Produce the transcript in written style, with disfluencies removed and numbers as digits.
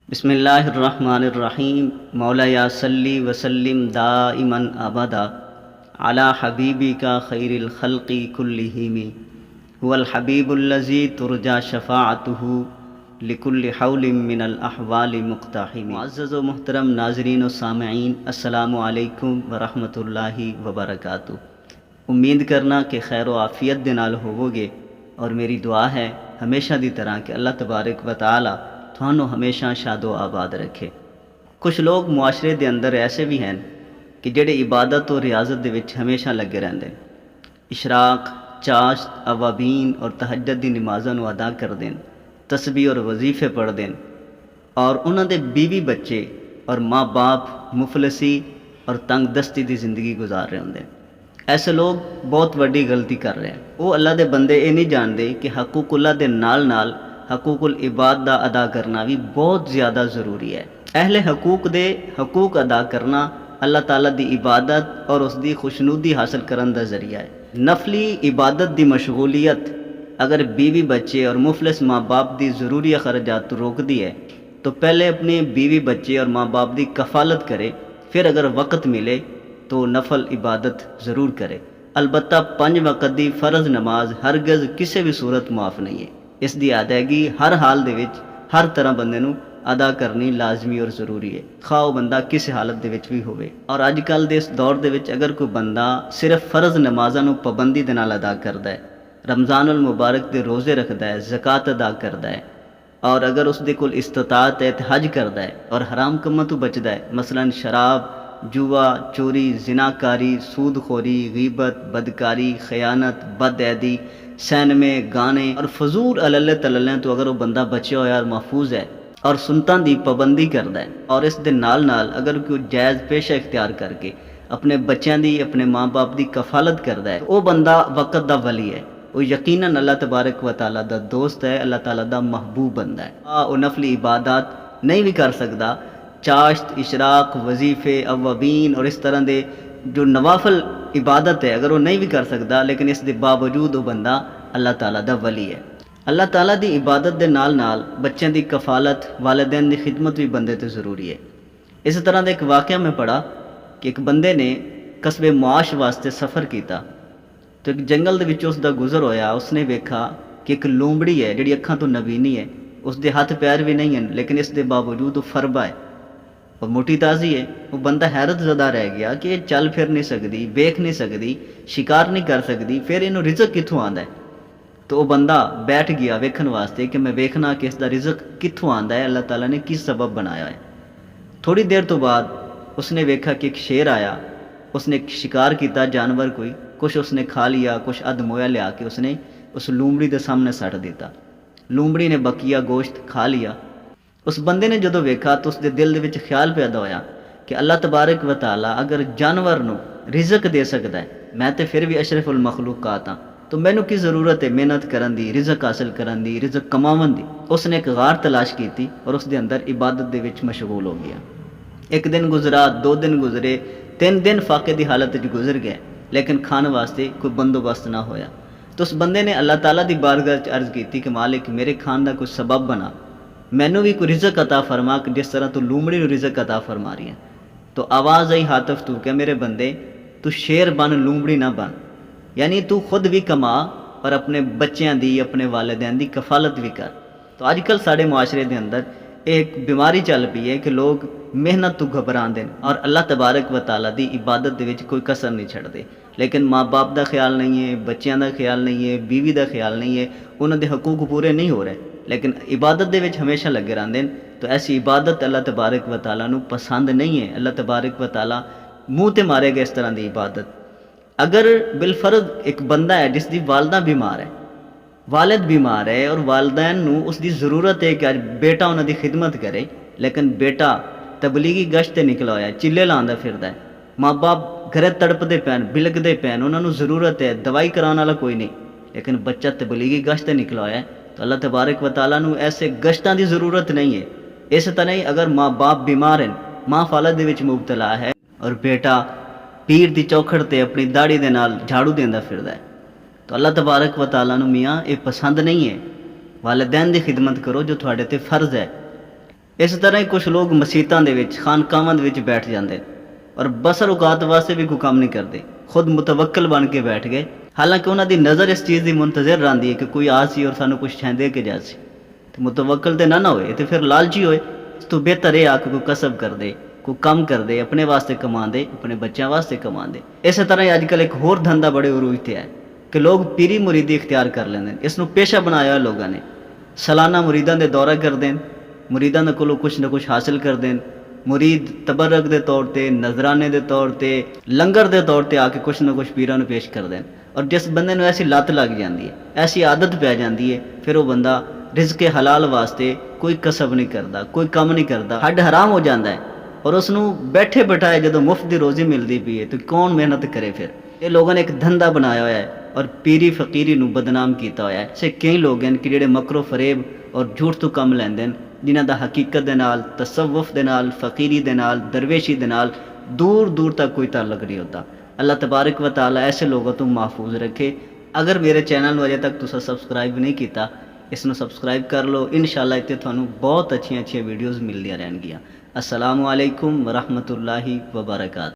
बिस्मिल्लाहिर्रहमानिर्रहीम। मौला या सल्ली वसल्लिम दाइमन अबदा अला हबीबिका खैरिल खल्क़ि कुल्लिहिम हुवल हबीबुल्लज़ी तुरजा शफ़ाअतुहु लिकुल्लि हौलिम मिनल अहवालि मुक़्तहिम। मुअज़्ज़ज़ व मुहतरम नाज़रीन व सामईन, अस्सलामु अलैकुम व रहमतुल्लाहि व बरकातुहू। उम्मीद करना कि खैर व आफ़ियत दे नाल होवोगे और मेरी दुआ है हमेशा दी तरह कि अल्लाह तबारक व तआला थानू हमेशा शादो आबाद रखे। कुछ लोग मुआशरे दे अंदर ऐसे भी हैं कि जेड़े इबादत और रियाजत दे विच हमेशा लगे रहंदे, इशराक, चाश्त, अवाबीन और तहज्जुद दी नमाज़ां नू अदा करदे, तस्बीह और वजीफे पढ़दे और उन्हां दे बीवी बच्चे और माँ बाप मुफलसी और तंग दस्ती की जिंदगी गुजार रहे होंगे। ऐसे लोग बहुत वड्डी गलती कर रहे हैं। वो अल्लाह दे बंदे ये नहीं जानते कि हकूकुल्लाह दे नाल नाल हकूकुल इबाद दा अदा करना भी बहुत ज़्यादा ज़रूरी है। अहले हकूक दे हकूक अदा करना अल्लाह ताला दी इबादत और उसकी खुशनुदी हासिल करने का जरिया है। नफली इबादत दी मशगूलियत अगर बीवी बच्चे और मुफलिस माँ बाप की ज़रूरी खर्चात रोकती है तो पहले अपने बीवी बच्चे और माँ बाप की कफालत करे, फिर अगर वक़्त मिले तो नफल इबादत ज़रूर करे। अलबत्ता 5 वक़्त की फ़र्ज नमाज हरगज़ किसी भी सूरत माफ़ नहीं है। इसकी अदायगी हर हाल दे विच हर तरह बंदे नू अदा करनी लाजमी और ज़रूरी है, खा वो बंदा किस हालत दे विच भी होवे। और अजकल दे इस दौर दे विच अगर कोई बंदा सिर्फ फ़र्ज नमाज़ां नू पाबंदी दे नाल अदा करदा है, रमज़ानुल मुबारक दे रोज़े रखदा है, ज़कात अदा करदा है और अगर उसदे कोल इस्तिताअत है तो हज करदा है और हराम कम्मां तो बचदा है, मसलन शराब, जुआ, चोरी, जिनाकारी, सूदखोरी, गीबत, बदकारी, खयानत, बदअदी, सैनमे, गाने और फजूल अल्ले तल्ले तो अगर वो बंदा बचा होया और महफूज है और सुनतां दी पाबंदी करदा है और इस दे नाल नाल अगर कोई जायज़ पेशा इख्तियार करके अपने बच्चों की अपने माँ बाप की कफालत करदा है, वो बंदा वक़्त दा वली है, वो यकीनन अल्लाह तबारक व तआला दा दोस्त है, अल्लाह ताला दा महबूब बंदा है। वो नफली इबादत नहीं भी कर सकता, चाश्त, इशराक, वजीफ़े, अवाबीन और इस तरह के जो नवाफल इबादत है अगर वो नहीं भी कर सकता, लेकिन इस दे बावजूद वो बंदा अल्लाह ताला दा वली है। अल्लाह ताला दी इबादत दे नाल नाल बच्चों की कफालत, वालिदैन की खिदमत भी बंदे ते ज़रूरी है। इस तरह का एक वाक़या मैं पढ़ा कि एक बंदे ने कस्बे मुआश वास्ते सफ़र किया तो एक जंगल दे विचों उसका गुजर होया। उसने वेखा कि एक लूंबड़ी है जिहड़ी अखां तो नवीनी है, उसके हाथ पैर भी नहीं हैं, लेकिन इस दे बावजूद वो फरबा है और मोटी ताज़ी है। वो बंदा हैरत ज़दा रह गया कि ये चल फिर नहीं सकती, वेख नहीं सकती, शिकार नहीं कर सकती, फिर इन्हू रिजक कित्थों आंदा है। तो वो बंदा बैठ गया वेखन वास्ते कि मैं वेखना कि इसका रिजक कित्थों आंदा है, अल्लाह ताला ने किस सबब बनाया है। थोड़ी देर तो बाद उसने वेखा कि एक शेर आया, उसने शिकार किया जानवर कोई, कुछ उसने खा लिया, कुछ अध मोया लिया के उसने उस लूंबड़ी के सामने सट दिता। लूंबड़ी ने बकिया गोश्त खा लिया। उस बंदे ने जो वेखा तो उसके दिल के विच ख्याल पैदा होया कि अल्लाह तबारक व तआला अगर जानवर नू रिजक दे सकता है, मैं तो फिर भी अशरफुल मखलूकात हाँ, तो मैनू की ज़रूरत है मेहनत करन दी, रिजक हासिल करन दी, रिजक कमावन दी। उसने एक गार तलाश की और उसके अंदर इबादत दे विच मशगूल हो गया। एक दिन गुजरा, 2 दिन गुजरे, 3 दिन फाके की हालत गुजर गए, लेकिन खाने वास्ते कोई बंदोबस्त ना होया। तो उस बंदे ने अल्लाह ताला की बारगाह च अर्ज़ की कि मालिक मेरे खान का कोई सबब बना, मैनू भी कोई रिजक अता फरमा कि जिस तरह तू लूमड़ी नू रिजक अता फरमा रही है। तो आवाज़ आई हातफ तू क्या मेरे बंदे, तू शेर बन, लूमड़ी ना बन, यानी तू खुद भी कमा और अपने बच्चों की, अपने वालिदैन की कफालत भी कर। तो अजकल साढ़े मुआशरे के अंदर एक बीमारी चल पई है कि लोग मेहनत तो घबराते हैं और अल्लाह तबारक व तआला की इबादत के कोई कसर नहीं छड्डते, लेकिन माँ बाप का ख्याल नहीं है, बच्चों का ख्याल नहीं है, बीवी का ख्याल नहीं है, उन्होंने हकूक पूरे नहीं हो रहे, लेकिन इबादत के हमेशा लगे रहते हैं। तो ऐसी इबादत अल्लाह तबारक व तआला नू पसंद नहीं है। अल्लाह तबारक व तआला मूँह ते मारेगा इस तरह की इबादत। अगर बिलफर्ज एक बंदा है जिसकी वालदा बीमार है, वालिद बीमार है और वालदैन नू उसकी ज़रूरत है कि अज बेटा उन्होंने खिदमत करे, लेकिन बेटा तबलीगी गश्त ते निकला होया, चिल्ले लांदा फिरदा है, माँ बाप घरे तड़पते पैन, बिलकते पैन, उन्होंने ज़रूरत है, दवाई कराने वाला कोई नहीं, लेकिन बच्चा तबलीगी गश्त ते निकला होया है। तो अल्लाह तबारक व तआला नू ऐसे गश्तां की ज़रूरत नहीं है। इस तरह ही अगर माँ बाप बीमार हैं, माँ फालत दे विच मुबतला है और बेटा पीर की चौखड़ ते अपनी दाड़ी दे नाल झाड़ू देंदा फिरदा है, तो अल्लाह तबारक व तआला नू मियाँ ये पसंद नहीं है। वालिदैन की खिदमत करो जो थोड़े ते फ़र्ज है। इस तरह ही कुछ लोग मसीतां दे विच खानकावां दे विच बैठ जाते और बसर औकात वास्ते भी कोई काम नहीं करते, खुद मुतवक्कल बन के बैठ गए। हालांकि उन्हों की नज़र इस चीज़ की मुंतज़र रही है कि कोई आ सी और सानू कुछ छें दे के जा सी। तो मुतवक्कल तो ना होए, तो फिर लालची होए। इस तो बेहतर ये आ कि कोई कसब कर दे, कोई काम कर दे, अपने वास्ते कमा दे, अपने बच्चों वास्ते कमा दे। इस तरह ही अजकल एक होर धंधा बड़े उरूज ते है कि लोग पीरी मुरीदी इख्तियार कर लेंगे। इसनों पेशा बनाया लोगों ने। सालाना मुरीदां दे दौरा कर दें, मुरीदां दे कोलों कुछ ना कुछ हासिल कर दें। मुरीद तबरक के तौर पर, नजराने के तौर पर, लंगर के तौर पर आके कुछ ना कुछ पीरां नूं पेश कर दें। और जिस बंदे नूं ऐसी लत लग जाती है, ऐसी आदत पै जाती है, फिर वो बंदा रिज़्क़े हलाल वास्ते कोई कसब नहीं करता, कोई काम नहीं करता, हड हराम हो जाता है। और उसनूं बैठे बिठाए जो मुफ्त की रोज़ी मिलती पई है तो कौन मेहनत करे। फिर ये लोगों ने एक धंधा बनाया हुआ है और पीरी फकीरी नूं बदनाम किया हुआ है। ऐसे कई लोग हैं कि जिहड़े मकरो फरेब और झूठ तो कम लैंदे हैं, जिन्हां दा हकीकत दे नाल, तसव्वुफ दे नाल, फकीरी दे नाल, दरवेशी दे नाल दूर दूर तक कोई ताल्लुक नहीं होता। अल्लाह तबारक व तआला ऐसे लोगों तो महफूज रखे। अगर मेरे चैनल अजे तक तुसा सबसक्राइब नहीं किया, इसनों सबसक्राइब कर लो। इंशाअल्लाह इत्थे तुहानूं बहुत अच्छी वीडियोज़ मिलदियां रहणगियां। अस्सलामु अलैकुम व रहमतुल्लाहि व बरकातुहू।